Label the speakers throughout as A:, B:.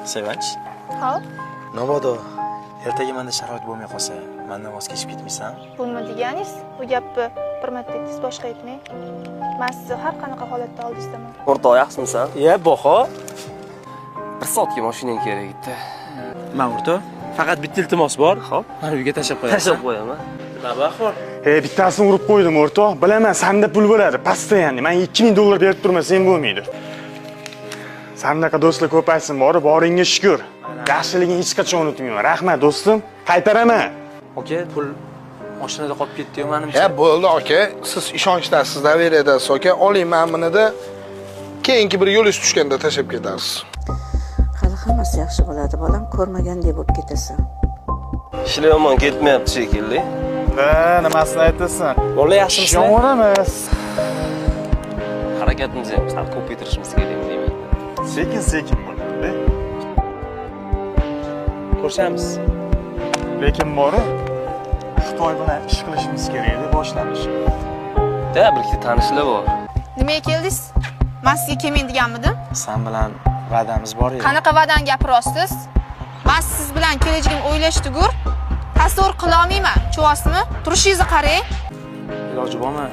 A: Sevinch.
B: Hop,
A: Mabodo, ertaga menda sharoit bo'lmay qolsa, mendan voz kechib ketmaysan?
B: bunmi deganingiz? Bu gapni bir marta aytdingiz, boshqa aytmang. Men sizni har qanaqa holatda oldingizdaman.
C: O'rtoq yaxshimisan?
A: Baho.
C: 1 soatga mashinang kerak edi.
A: Men o'rtoq, faqat bitta iltimos bor.
C: Xo'p,
A: Meni uyga tashlab qo'yasan.
C: tashlab qo'yaman.
A: Nima bor?
D: Bittasini urib qo'ydim o'rtoq. Bilaman, senda pul bo'ladi. Постоянно. Men 2000 dollar berib turmasam bo'lmaydi. Sanaqa do'stlar ko'paysin, boringga shukr. Yaxshiligingni hech qachon unutmayman. Rahmat do'stim. Qaytaraman.
A: Oka, pul mashinada qolib ketdi-yu menimcha.
E: Bo'ldi aka, siz ishonchdasiz, daveriyadasiz aka. Oling men bunida keyingi bir yo'lingiz tushganda tashab ketarsiz.
F: Hali hammasi yaxshi bo'ladi, bolam, ko'rmagandek bo'lib ketasan.
C: Ishlar yomon ketmayapti shekilli.
D: Nimasini aytasan?
A: Bola yaxshimisizlar?
D: Yomonamiz.
C: Harakatimizni ham sal ko'paytirishimiz kerak deyman.
D: Sekin bo'ladi.
A: Ko'rishamiz.
D: Lekin bori Xitoy bilan ish qilishimiz kerak edi boshlanish.
C: Da bir ikki tanishlar bor.
B: Nimaga keldingiz? Men sizga kelmang deganmidim?
A: Sen bilan va'damiz bor edi.
B: Qanaqa va'dani gapiryapsiz? Men siz bilan kelajagimni o'ylashdigur, tasavvur qila olmayman. Tushunyapsizmi? Turishingizni qarang.
A: Iloji bormi?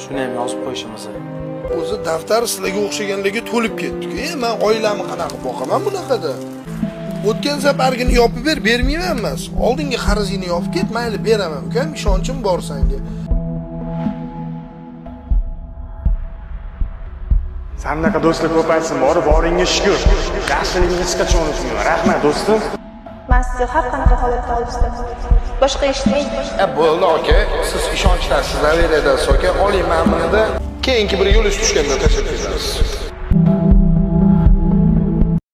A: Shuni ham yozib qo'yishimizni.
E: O'zi daftar sizlarga o'xshaganlarga to'lib ketdi-ku. Men oilamni qanaqa boqaman bunaqada? O'tgan safargini yopib bermayman emas. Oldingi qarzingni yopib ket, mayli beraman, ukam, ishonchim bor senga.
D: Sanaqa do'stlar ko'paysin, boringga shukr. Yaxshiligingni hech qachon unutmayman. Rahmat do'stim.
B: Men sizni har qanaqa holatda oldingizdaman. Boshqa eshitmang.
E: Bo'ldi aka, siz ishonchdasiz, daveriyadasiz aka. Oling men bunida keyingi bir yo'lingiz tushganda tashab ketarsiz.